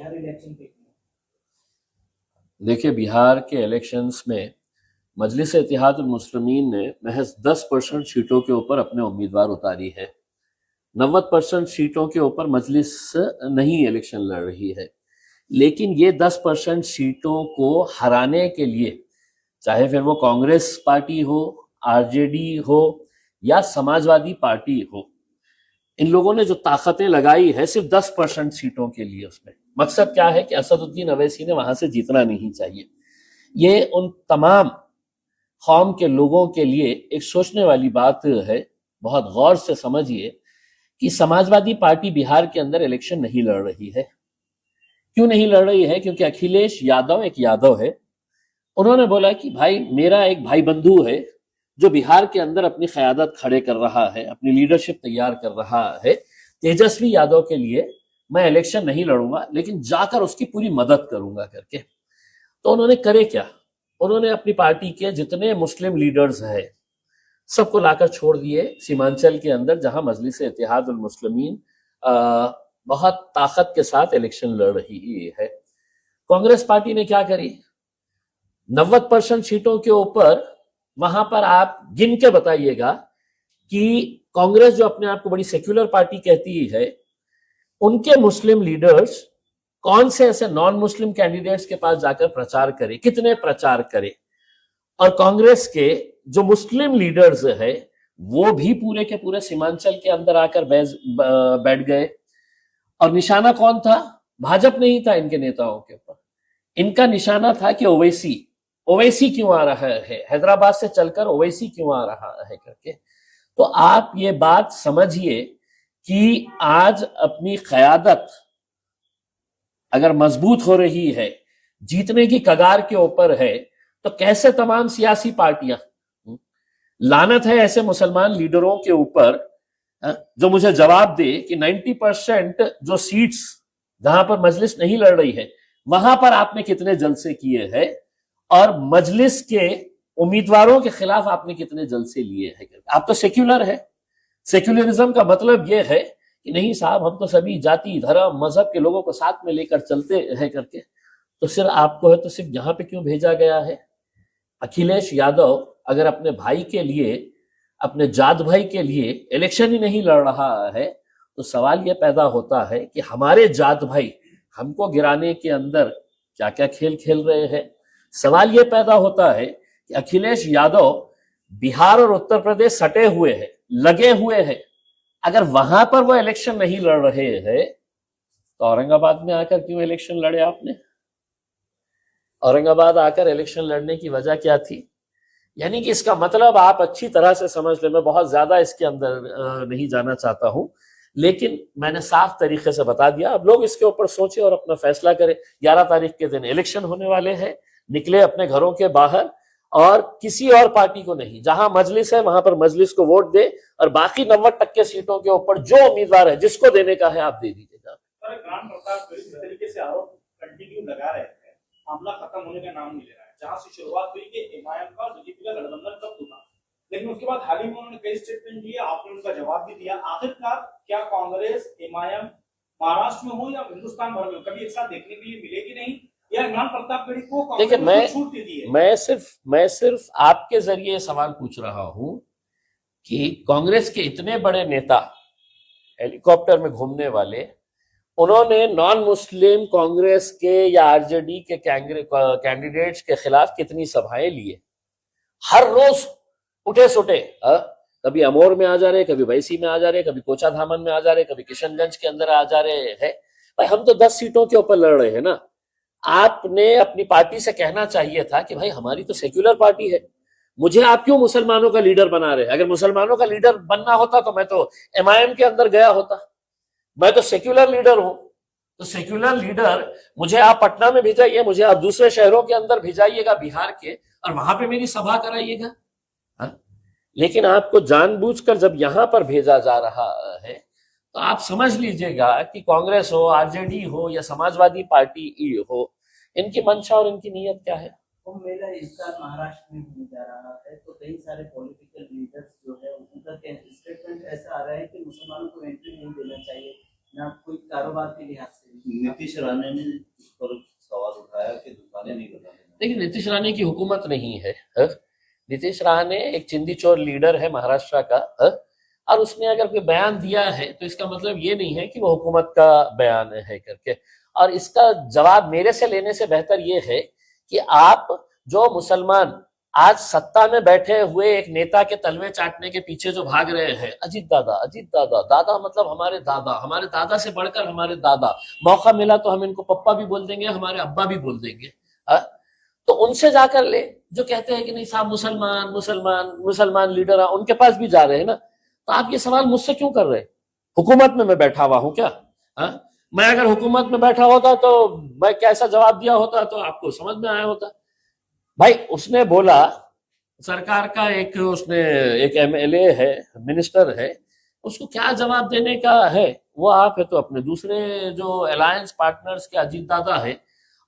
Bihar election पे? देखिए, बिहार के इलेक्शंस में मजलिस इत्तेहादुल मुस्लिमीन ने महज 10% सीटों के ऊपर अपने उम्मीदवार उतारी है। 90% सीटों के ऊपर मजलिस नहीं इलेक्शन लड़ रही है। लेकिन ये 10% सीटों को हराने के लिए, चाहे फिर वो कांग्रेस पार्टी हो, आरजेडी हो या समाजवादी पार्टी हो, इन लोगों ने जो ताकतें लगाई है सिर्फ 10% सीटों के लिए। उसमें मकसद क्या है कि असदुद्दीन अवैसी ने वहां से जीतना नहीं चाहिए। ये उन तमाम कौम के लोगों के लिए एक सोचने वाली बात है। बहुत गौर से समझिए कि समाजवादी पार्टी बिहार के अंदर इलेक्शन नहीं लड़ रही है। क्यों नहीं लड़ रही है? क्योंकि अखिलेश यादव एक यादव है। उन्होंने बोला कि भाई, मेरा एक भाई बंधु है जो बिहार के अंदर अपनी क़यादत खड़े कर रहा है, अपनी लीडरशिप तैयार कर रहा है। तेजस्वी यादव के लिए मैं इलेक्शन नहीं लड़ूंगा, लेकिन जाकर उसकी पूरी मदद करूंगा करके। तो उन्होंने करे क्या? उन्होंने अपनी पार्टी के जितने मुस्लिम लीडर्स हैं सबको लाकर छोड़ दिए सीमांचल के अंदर, जहां मजलिस इत्तेहादुल मुस्लिमीन बहुत ताकत के साथ इलेक्शन लड़ रही है। कांग्रेस पार्टी ने क्या करी? 90% सीटों के ऊपर वहां पर आप गिन के बताइएगा कि कांग्रेस, जो अपने आप को बड़ी सेक्युलर पार्टी कहती है, उनके मुस्लिम लीडर्स कौन से ऐसे नॉन मुस्लिम कैंडिडेट्स के पास जाकर प्रचार करे, कितने प्रचार करे। और कांग्रेस के जो मुस्लिम लीडर्स है वो भी पूरे के पूरे सीमांचल के अंदर आकर बैठ गए। और निशाना कौन था? भाजपा नहीं था इनके नेताओं के ऊपर। इनका निशाना था कि ओवैसी ओवैसी क्यों आ रहा है, हैदराबाद से चलकर ओवैसी क्यों आ रहा है करके। तो आप ये बात समझिए कि आज अपनी क़यादत अगर मजबूत हो रही है, जीतने की कगार के ऊपर है, तो कैसे तमाम सियासी पार्टियां, लानत है ऐसे मुसलमान लीडरों के ऊपर जो मुझे जवाब दे कि 90% जो सीट्स जहां पर मजलिस नहीं लड़ रही है वहां पर आपने कितने जलसे किए हैं और मजलिस के उम्मीदवारों के खिलाफ आपने कितने जलसे लिए हैं। आप तो सेक्युलर है। सेक्युलरिज्म का मतलब यह है कि नहीं साहब, हम तो सभी जाति, धर्म, मजहब के लोगों को साथ में लेकर चलते हैं करके। तो सिर्फ आपको है तो सिर्फ यहां पे क्यों भेजा गया है? अखिलेश यादव अगर अपने भाई के लिए, अपने जात भाई के लिए इलेक्शन ही नहीं लड़ रहा है, तो सवाल यह पैदा होता है कि हमारे जात भाई हमको गिराने के अंदर क्या क्या खेल खेल रहे हैं। सवाल यह पैदा होता है कि अखिलेश यादव बिहार और उत्तर प्रदेश सटे हुए हैं, लगे हुए हैं। अगर वहां पर वो इलेक्शन नहीं लड़ रहे हैं तो औरंगाबाद में आकर क्यों इलेक्शन लड़े आपने? औरंगाबाद आकर इलेक्शन लड़ने की वजह क्या थी? यानी कि इसका मतलब आप अच्छी तरह से समझ लें। मैं बहुत ज्यादा इसके अंदर नहीं जाना चाहता हूं, लेकिन मैंने साफ तरीके से बता दिया। अब लोग इसके ऊपर सोचे और अपना फैसला करें। 11 तारीख के दिन इलेक्शन होने वाले हैं। निकले अपने घरों के बाहर और किसी और पार्टी को नहीं, जहां मजलिस है वहां पर मजलिस को वोट दे और बाकी 90% सीटों के ऊपर जो उम्मीदवार है, जिसको देने का है, आप दे दीजिएगा। तरीके से आरोप कंटिन्यू लगा रहे हैं, मामला खत्म होने का नाम नहीं ले रहा है। जहां से शुरुआत हुई कि एमआईएम का बीजेपी का गठबंधन कब टूटा, लेकिन उसके बाद हाल ही में उन्होंने कई स्टेटमेंट दिए, आपने उनका जवाब भी दिया। आखिरकार क्या कांग्रेस एमआईएम महाराष्ट्र में हो या हिंदुस्तान भर में कभी एक साथ देखने के लिए मिलेगी नहीं, या इमरान प्रतापगढ़ी को कांग्रेस ने छूट दे दी है? मैं सिर्फ आपके जरिए सवाल पूछ रहा हूं कि कांग्रेस के इतने बड़े नेता, हेलीकॉप्टर में घूमने वाले, उन्होंने नॉन मुस्लिम कांग्रेस के या आरजेडी के कैंडिडेट्स के खिलाफ कितनी सभाएं ली है? हर रोज उठे सुटे, कभी अमोर में आ जा रहे, कभी वैसी में आ जा रहे, कभी कोचा धामन में आ जा रहे, कभी किशनगंज के अंदर आ जा रहे हैं। भाई, हम तो 10 सीटों के ऊपर लड़ रहे हैं ना। आपने अपनी पार्टी से कहना चाहिए था कि भाई, हमारी तो सेक्युलर पार्टी है, मुझे आप क्यों मुसलमानों का लीडर बना रहे? अगर मुसलमानों का लीडर बनना होता तो मैं तो एमआईएम के अंदर गया होता। मैं तो सेक्युलर लीडर हूं। तो सेक्युलर लीडर, मुझे आप पटना में भेजाइए, मुझे आप दूसरे शहरों के अंदर भेजाइएगा बिहार के, और वहां पे मेरी सभा कराइएगा। लेकिन आपको जानबूझकर जब यहां पर भेजा जा रहा है, तो आप समझ लीजिएगा कि कांग्रेस हो, आरजेडी हो या समाजवादी पार्टी हो, इनकी मंशा और इनकी नीयत क्या है। कुंभ मेला इस साल महाराष्ट्र में होने जा रहा है, तो कई सारे पॉलिटिकल लीडर्स जो है उनका स्टेटमेंट ऐसा आ रहा है कि मुसलमानों को एंट्री नहीं देना चाहिए, ना कोई कारोबार के लिहाज से। नीतीश राणे ने इस पर सवाल उठाया कि दुकानें नहीं बनाने। देखिए, नीतीश राणे की हुकूमत नहीं है, नीतीश राणे एक चिंदी चोर लीडर है महाराष्ट्र का, और उसने अगर कोई बयान दिया है तो इसका मतलब ये नहीं है कि वो हुकूमत का बयान है करके। और इसका जवाब मेरे से लेने से बेहतर ये है कि आप जो मुसलमान आज सत्ता में बैठे हुए एक नेता के तलवे चाटने के पीछे जो भाग रहे हैं, अजीत दादा, अजीत दादा, दादा मतलब हमारे दादा से बढ़कर हमारे दादा, मौका मिला तो हम इनको पप्पा भी बोल देंगे, हमारे अब्बा भी बोल देंगे। तो उनसे जाकर ले, जो कहते हैं कि नहीं साहब मुसलमान मुसलमान मुसलमान लीडर, उनके पास भी जा रहे हैं ना। तो आप ये सवाल मुझसे क्यों कर रहे हैं? हुकूमत में मैं बैठा हुआ हूं क्या? मैं अगर हुकूमत में बैठा होता तो मैं कैसा जवाब दिया होता तो आपको समझ में आया होता। भाई उसने बोला, सरकार का एक एमएलए है, मिनिस्टर है, उसको क्या जवाब देने का है? वो आप है तो अपने दूसरे जो अलायंस पार्टनर्स के अजीत दादा है,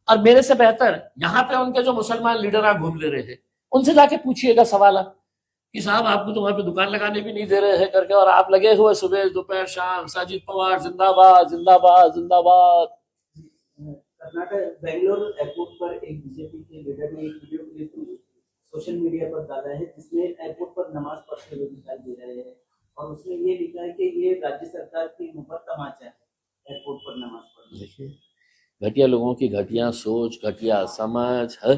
और मेरे से बेहतर यहाँ पे उनके जो मुसलमान लीडर आप घूम ले रहे हैं, उनसे जाके पूछिएगा सवाल आप कि साहब आपको तो वहां पे दुकान लगाने भी नहीं दे रहे हैं करके, और आप लगे हुए सुबह दोपहर शाम, साजिद पवार जिंदाबाद जिंदाबाद जिंदाबाद। कर्नाटक बेंगलोर एयरपोर्ट पर एक बीजेपी के लीडर ने एक वीडियो क्लिप सोशल मीडिया पर डाला है जिसमें एयरपोर्ट पर नमाज पढ़ते हुए दिखाई दे रहे हैं, और उसमें ये लिखा है कि ये राज्य सरकार की मुफ्त तमाचा है एयरपोर्ट पर नमाज पढ़ना। देखिए, घटिया लोगों की घटिया सोच, घटिया समझ है।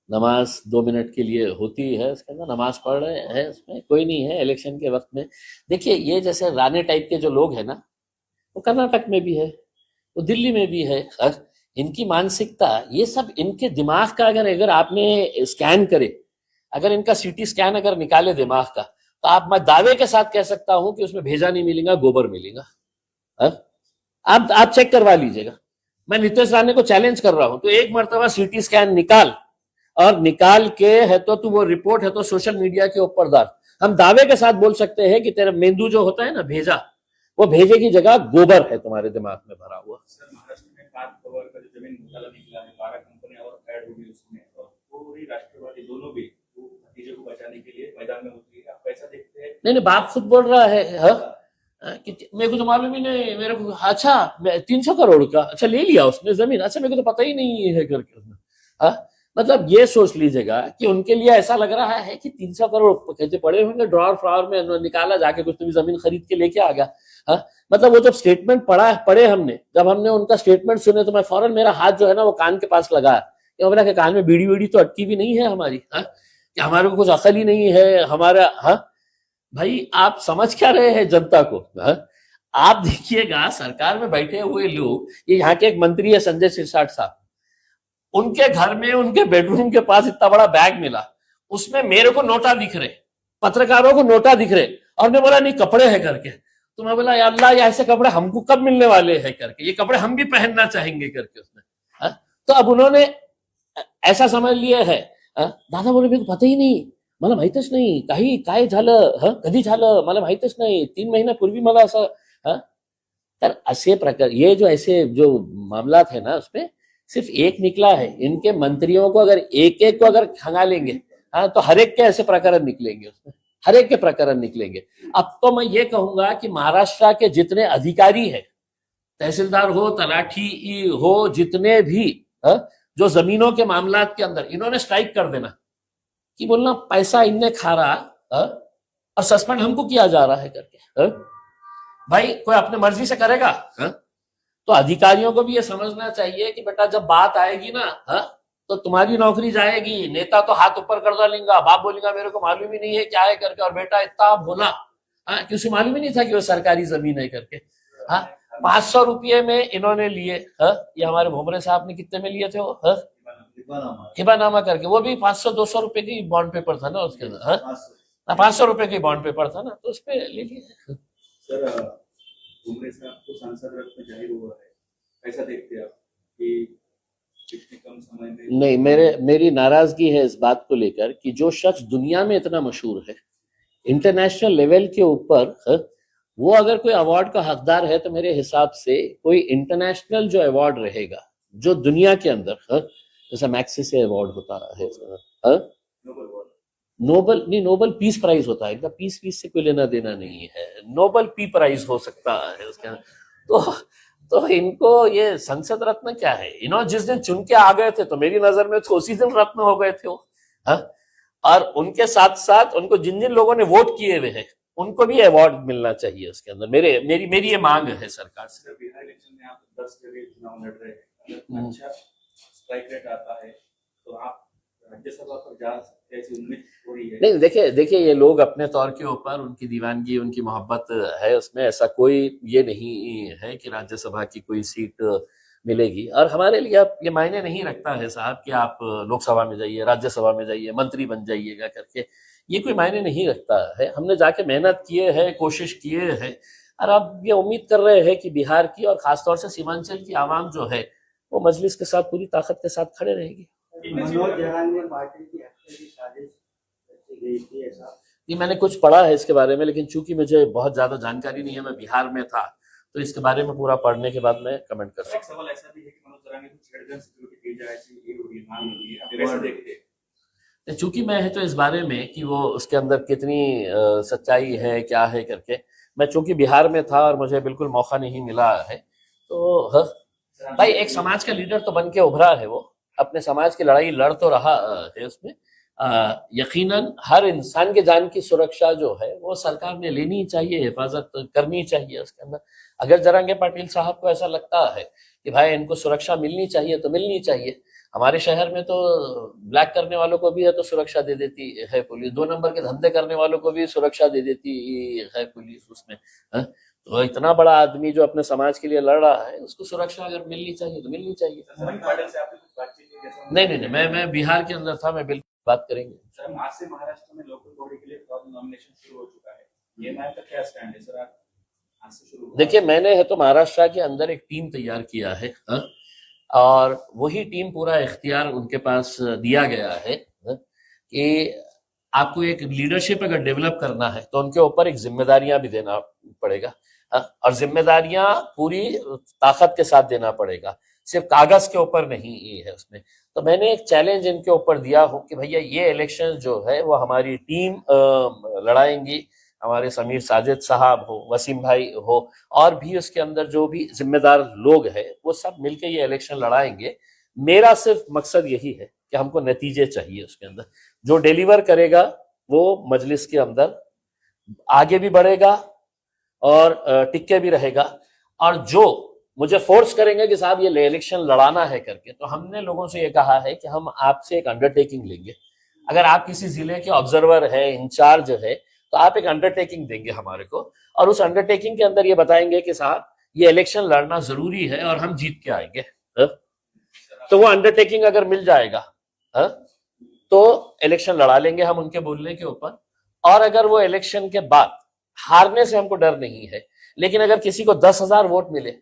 नमाज 2 मिनट के लिए होती है, उसके अंदर नमाज पढ़ रहे हैं, उसमें कोई नहीं है इलेक्शन के वक्त में। देखिए, ये जैसे राणे टाइप के जो लोग हैं ना, वो कर्नाटक में भी है, वो दिल्ली में भी है। इनकी मानसिकता, ये सब इनके दिमाग का अगर आपने स्कैन करे, अगर इनका सीटी स्कैन अगर निकाले दिमाग का, तो मैं दावे के साथ कह सकता हूं कि उसमें भेजा नहीं मिलेगा, गोबर मिलेगा। आप चेक करवा लीजिएगा। मैं नीतीश राणे को चैलेंज कर रहा हूं, तो एक मर्तबा सीटी स्कैन निकाल, और निकाल के है तो तू वो रिपोर्ट है तो सोशल मीडिया के ऊपर डाल। हम दावे के साथ बोल सकते हैं कि तेरा मेंदू जो होता है ना भेजा, वो भेजे की जगह गोबर है तुम्हारे दिमाग में भरा हुआ। सर, महाराष्ट्र में 5 करोड़ का जो जमीन घोटाला निकला है, 12 कंपनियां और ऐड होगी उसमें, और पूरी राष्ट्रवादी दोनों भी भतीजे को बचाने के लिए मैदान में उतरी है। आप कैसा देखते हैं? नहीं, बाप खुद बोल रहा है मेरे को तो मालूम ही नहीं, मेरे को अच्छा 300 करोड़ का अच्छा ले लिया उसने जमीन, अच्छा मेरे को तो पता ही नहीं है करके उसने। मतलब ये सोच लीजिएगा कि उनके लिए ऐसा लग रहा है कि 300 करोड़ कहते पड़े होंगे ड्रॉर फ्लावर में, निकाला जाके कुछ तो भी जमीन खरीद के लेके आ गया। मतलब वो जब स्टेटमेंट पढ़े हमने, जब हमने उनका स्टेटमेंट सुने, तो मैं फौरन मेरा हाथ जो है ना वो कान के पास लगाया, बोला कि कान में बीड़ी वीड़ी तो अटकी भी नहीं है हमारी, कि हमारे को कुछ अकल ही नहीं है हमारा। भाई आप समझ क्या रहे हैं जनता को? आप देखिएगा सरकार में बैठे हुए लोग, ये यहाँ के एक मंत्री है संजय सिरसाट साहब, उनके घर में उनके बेडरूम के पास इतना बड़ा बैग मिला, उसमें मेरे को नोटा दिख रहे, पत्रकारों को नोटा दिख रहे, और ने बोला नहीं कपड़े हैं करके। तो मैं बोला या अल्लाह, ये ऐसे कपड़े हमको कब मिलने वाले हैं करके, ये कपड़े हम भी पहनना चाहेंगे करके उसने। तो अब उन्होंने ऐसा समझ लिया है। दादा बोले मेरे को पता ही नहीं, मला माहितच नाही, काही काय झालं, कधी झालं मला माहितच नाही, 3 महिन्यापूर्वी मला असं। तर असे प्रकार, ये जो ऐसे जो मामला थे ना, उसमें सिर्फ एक निकला है। इनके मंत्रियों को अगर एक एक को अगर खंगालेंगे, तो हर एक के ऐसे प्रकरण निकलेंगे, उसमें हर एक के प्रकरण निकलेंगे। अब तो मैं ये कहूंगा कि महाराष्ट्र के जितने अधिकारी हैं, तहसीलदार हो, तलाठी हो, जितने भी जो जमीनों के मामलात के अंदर, इन्होंने स्ट्राइक कर देना कि बोलना पैसा इनने खा रहा और सस्पेंड हमको किया जा रहा है करके। भाई कोई अपने मर्जी से करेगा? तो अधिकारियों को भी ये समझना चाहिए कि बेटा जब बात आएगी ना, तो तुम्हारी नौकरी जाएगी। नेता तो हाथ ऊपर कर डालेगा, बाप बोलेगा मेरे को मालूम ही नहीं है क्या है करके, और बेटा इतना भोला कि उसे मालूम ही नहीं था कि वो सरकारी जमीन है करके। 500 रुपये में इन्होंने लिए। ये हमारे भोमरे साहब ने कितने में लिए थे वो? हिबानामा करके, वो भी 500-200 रुपए की बॉन्ड पेपर था ना उसके अंदर। 500 रुपए की बॉन्ड पेपर था ना, तो उस पर ले लिए। सर, भोमरे साहब को सांसद रत्न जाहिर हुआ है, कैसा देखते हैं आप कि इतने कम समय में? नहीं, मेरी नाराजगी है इस बात को लेकर कि जो शख्स दुनिया में इतना मशहूर है, इंटरनेशनल लेवल के ऊपर, वो अगर कोई अवार्ड का हकदार है, तो मेरे हिसाब से कोई इंटरनेशनल जो अवार्ड रहेगा, जो दुनिया के अंदर, जैसा मैक्सेसे अवार्ड होता है, नोबल पीस प्राइज होता है, इनका पीस से कोई लेना देना नहीं है, नोबल पी प्राइज हो सकता है उसके। तो तो इनको ये संसद रत्न क्या है? इन्होंने जिस दिन चुन के आ गए थे तो मेरी नजर में तो उसी दिन रत्न हो गए थे वो। हाँ? और उनके साथ साथ उनको जिन जिन लोगों ने वोट किए हुए हैं उनको भी अवार्ड मिलना चाहिए उसके अंदर। मेरी मेरी ये मांग है सरकार से। सर बिहार इलेक्शन में आप 10 जगह चुनाव लड़ रहे हैं, अगर अच्छा स्ट्राइक रेट आता है तो आप राज्यसभा पर जा सकते हैं, ऐसी उम्मीद हो रही है? नहीं, देखिए ये लोग अपने तौर के ऊपर उनकी दीवानगी उनकी मोहब्बत है, उसमें ऐसा कोई ये नहीं है कि राज्यसभा की कोई सीट मिलेगी। और हमारे लिए अब ये मायने नहीं रखता है साहब कि आप लोकसभा में जाइए, राज्यसभा में जाइए, मंत्री बन जाइएगा करके, ये कोई मायने नहीं रखता है। हमने जाके मेहनत किए है, कोशिश किए है, और अब ये उम्मीद कर रहे हैं कि बिहार की और खासतौर से सीमांचल की आवाम जो है वो मजलिस के साथ पूरी ताकत के साथ खड़े रहेगी। मनोज जहान ने पार्टी की हत्या की साजिश रची गई थी, ऐसा ये मैंने कुछ पढ़ा है इसके बारे में, लेकिन चूंकि मुझे बहुत ज्यादा जानकारी नहीं है, मैं बिहार में था, तो इसके बारे में पूरा पढ़ने के बाद मैं कमेंट कर सकता एक सवाल ऐसा भी है कि मनोज जरांगे को छेड़छाड़ सिक्योरिटी की जाए, ऐसी ये हो रही है, मांग हो रही है, आप कैसे देखते हैं? हूँ। चूंकि मैं है तो इस बारे में कि वो उसके अंदर कितनी सच्चाई है क्या है करके, मैं चूंकि बिहार में था और मुझे बिल्कुल मौका नहीं मिला है, तो भाई एक समाज का लीडर तो बन के उभरा है, वो अपने समाज की लड़ाई लड़ तो रहा है उसमें। यकीनन हर इंसान के जान की सुरक्षा जो है वो सरकार ने लेनी चाहिए, हिफाजत करनी चाहिए उसके अंदर। अगर जरांगे पाटिल साहब को ऐसा लगता है कि भाई इनको सुरक्षा मिलनी चाहिए तो मिलनी चाहिए। हमारे शहर में तो ब्लैक करने वालों को भी है तो सुरक्षा दे देती है पुलिस, 2 नंबर के धंधे करने वालों को भी सुरक्षा दे देती है पुलिस उसमें। तो इतना बड़ा आदमी जो अपने समाज के लिए लड़ रहा है, उसको सुरक्षा अगर मिलनी चाहिए तो मिलनी चाहिए। जरांगे पाटिल से आपने कुछ बातचीत की कैसा? नहीं, मैं बिहार के अंदर था, मैं बिल्कुल बात करेंगे। सर आज से महाराष्ट्र में लोकल बॉडी के लिए नॉमिनेशन शुरू हो चुका है, ये मैच का क्या स्टैंड है सर? आप आज से शुरू हुआ। देखिए मैंने है तो महाराष्ट्र के अंदर एक टीम तैयार किया है, और वही टीम पूरा इख्तियार उनके पास दिया गया है कि आपको एक लीडरशिप अगर डेवलप करना है तो उनके ऊपर एक जिम्मेदारियां भी देना पड़ेगा, और जिम्मेदारियां पूरी ताकत के साथ देना पड़ेगा, सिर्फ कागज के ऊपर नहीं है उसमें। तो मैंने एक चैलेंज इनके ऊपर दिया हो कि भैया ये इलेक्शन जो है वो हमारी टीम लड़ाएंगी, हमारे समीर साजिद साहब हो, वसीम भाई हो, और भी उसके अंदर जो भी जिम्मेदार लोग हैं वो सब मिलके ये इलेक्शन लड़ाएंगे। मेरा सिर्फ मकसद यही है कि हमको नतीजे चाहिए उसके अंदर, जो डिलीवर करेगा वो मजलिस के अंदर आगे भी बढ़ेगा और टिके भी रहेगा, और जो मुझे फोर्स करेंगे कि साहब ये इलेक्शन लड़ाना है करके, तो हमने लोगों से ये कहा है कि हम आपसे एक अंडरटेकिंग लेंगे। अगर आप किसी जिले के ऑब्जर्वर है, इंचार्ज है, तो आप एक अंडरटेकिंग देंगे हमारे को, और उस अंडरटेकिंग के अंदर ये बताएंगे कि साहब ये इलेक्शन लड़ना जरूरी है और हम जीत के आएंगे। तो वो अंडरटेकिंग अगर मिल जाएगा तो इलेक्शन लड़ा लेंगे हम उनके बोलने के ऊपर। और अगर वो इलेक्शन के बाद, हारने से हमको डर नहीं है, लेकिन अगर किसी को 10,000 वोट मिले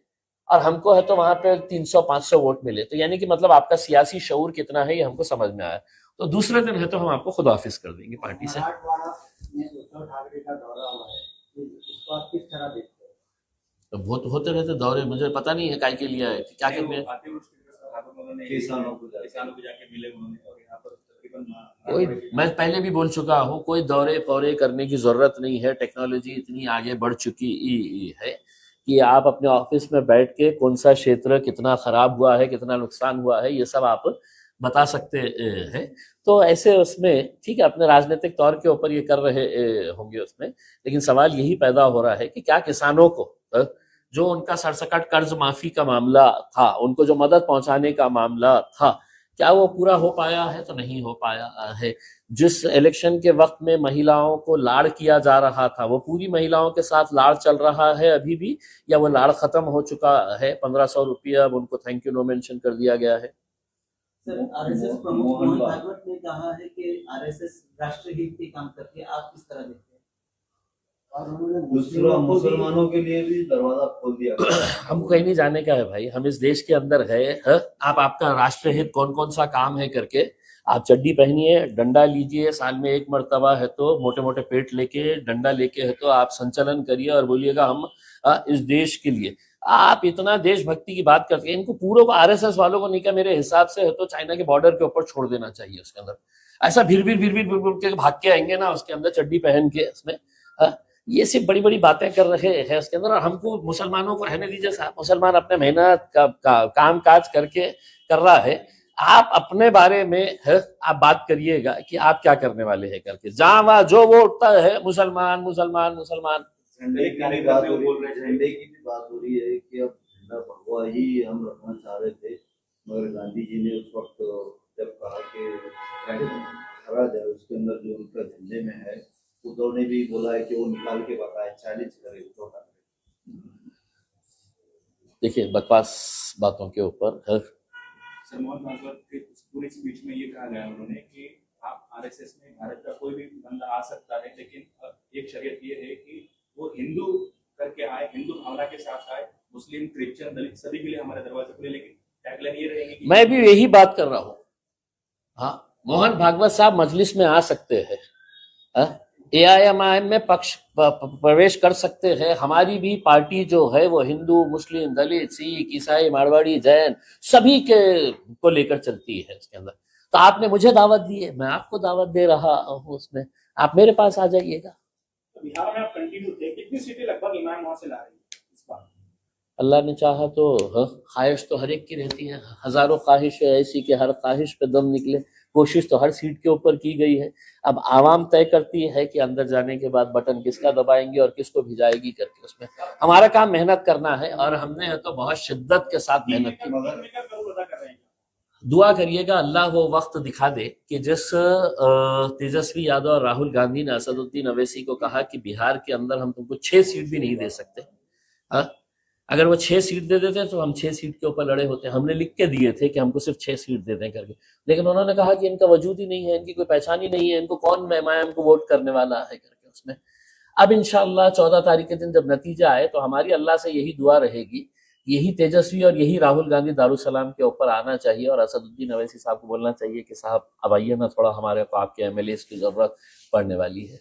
और हमको है तो वहां पे 300-500 वोट मिले, तो यानी कि मतलब आपका सियासी शऊर कितना है ये हमको समझ में आया, तो दूसरे दिन है तो हम आपको खुदाफिज कर देंगे पार्टी से। मराठवाड़ा में उद्धव ठाकरे का दौरा हुआ है, इसको आप किस तरह देखते हैं? तो होते रहते दौरे, मुझे पता नहीं है काय के लिए आए थे, क्या करने। किसानों को जाके मिले उन्होंने, और यहाँ पर कोई, मैं पहले भी बोल चुका हूँ, कोई दौरे पौरे करने की जरूरत नहीं है। टेक्नोलॉजी इतनी आगे बढ़ चुकी है कि आप अपने ऑफिस में बैठ के कौन सा क्षेत्र कितना खराब हुआ है, कितना नुकसान हुआ है, ये सब आप बता सकते हैं। तो ऐसे उसमें ठीक है, अपने राजनीतिक तौर के ऊपर ये कर रहे होंगे उसमें, लेकिन सवाल यही पैदा हो रहा है कि क्या किसानों को जो उनका सरसकट कर्ज माफी का मामला था, उनको जो मदद पहुंचाने का मामला था, क्या वो पूरा हो पाया है? तो नहीं हो पाया है। जिस इलेक्शन के वक्त में महिलाओं को लाड़ किया जा रहा था, वो पूरी महिलाओं के साथ लाड़ चल रहा है अभी भी, या वो लाड़ खत्म हो चुका है? 1500 रुपया अब उनको थैंक यू नो मेंशन कर दिया गया है। सर आरएसएस प्रमुख मोहन भागवत ने कहा है कि आरएसएस राष्ट्रहित के काम करती है, आप किस तरह देखते हैं? और उन्होंने दूसरा मुसलमानों के लिए भी दरवाजा खोल दिया। हमको कहीं नहीं जाने का है भाई, हम इस देश के अंदर है। आप आपका राष्ट्रहित कौन कौन सा काम है करके आप चड्डी पहनिए, डंडा लीजिए, साल में 1 मर्तबा है तो मोटे मोटे पेट लेके, डंडा लेके है तो आप संचलन करिए और बोलिएगा हम इस देश के लिए। आप इतना देशभक्ति की बात करते हैं, इनको पूरा आरएसएस वालों को नहीं, क्या मेरे हिसाब से है तो चाइना के बॉर्डर के ऊपर छोड़ देना चाहिए। उसके अंदर ऐसा भीड़ के भाग के आएंगे ना उसके अंदर चड्डी पहन के, उसमें ये सिर्फ बड़ी बड़ी बातें कर रहे हैं उसके अंदर, और हमको मुसलमानों को रहने दीजिए साहब, मुसलमान अपने मेहनत काम काज करके कर रहा है। आप अपने बारे में है, आप बात करिएगा कि आप क्या करने वाले हैं करके, जहां वहां जो वो उठता है मुसलमान मुसलमान मुसलमान। झंडे की भी बात हो रही है, झंडे की भी बात हो रही है कि अब झंडा भगवा ही हम रखना चाह रहे थे, मगर गांधी जी ने उस वक्त जब कहा कि खरा जाए उसके अंदर जो उनका झंडे में है, उद्धव ने भी बोला है कि वो निकाल के बताए, चैलेंज करे उद्धव ठाकरे। देखिए बकवास बातों के ऊपर है। सर मोहन भागवत के पूरी स्पीच में ये कहा गया उन्होंने कि आप आरएसएस में भारत का कोई भी बंदा आ सकता है, लेकिन एक शर्त ये है कि वो हिंदू करके आए, हिंदू भावना के साथ आए, मुस्लिम क्रिश्चियन दलित सभी के लिए हमारे दरवाजे खुले, लेकिन टैगलाइन ये रहेगी कि मैं भी यही बात कर रहा हूं। हाँ, मोहन भागवत साहब मजलिस में आ सकते हैं, AIMIM में प्रवेश कर सकते हैं, हमारी भी पार्टी जो है वो हिंदू मुस्लिम दलित सिख ईसाई मारवाड़ी जैन सभी के को लेकर चलती है इसके अंदर। तो आपने मुझे दावत दी है, मैं आपको दावत दे रहा हूँ, उसमें आप मेरे पास आ जाइएगा। तो बिहार में आप कंटिन्यू थे, कितनी सीटें लगभग इमाम वहां से ला रही है इस बार? अल्लाह ने चाहा तो ख्वाहिश तो हर एक की रहती है, हजारों ख्वाहिश है ऐसी कि हर ख्वाहिश पे दम निकले। कोशिश तो हर सीट के ऊपर की गई है, अब आवाम तय करती है कि अंदर जाने के बाद बटन किसका दबाएंगे और किसको भिजाएगी करके। उसमें हमारा काम मेहनत करना है, और हमने तो बहुत शिद्दत के साथ मेहनत की। दुआ करिएगा अल्लाह वो वक्त दिखा दे कि जिस तेजस्वी यादव और राहुल गांधी ने असदुद्दीन अवैसी को कहा कि बिहार के अंदर हम तुमको 6 सीट भी नहीं दे सकते, अगर वो 6 सीट दे देते तो हम 6 सीट के ऊपर लड़े होते। हमने लिख के दिए थे कि हमको सिर्फ 6 सीट दे दें करके, लेकिन उन्होंने कहा कि इनका वजूद ही नहीं है, इनकी कोई पहचान ही नहीं है, इनको कौन एमआईएम को वोट करने वाला है करके। उसमें अब इंशाअल्लाह 14 तारीख के दिन जब नतीजा आए तो हमारी अल्लाह से यही दुआ रहेगी, यही तेजस्वी और यही राहुल गांधी दारुसलाम के ऊपर आना चाहिए, और असदुद्दीन अवैसी साहब को बोलना चाहिए कि साहब अब आइए ना, थोड़ा हमारे को आपके MLAs की जरूरत पड़ने वाली है।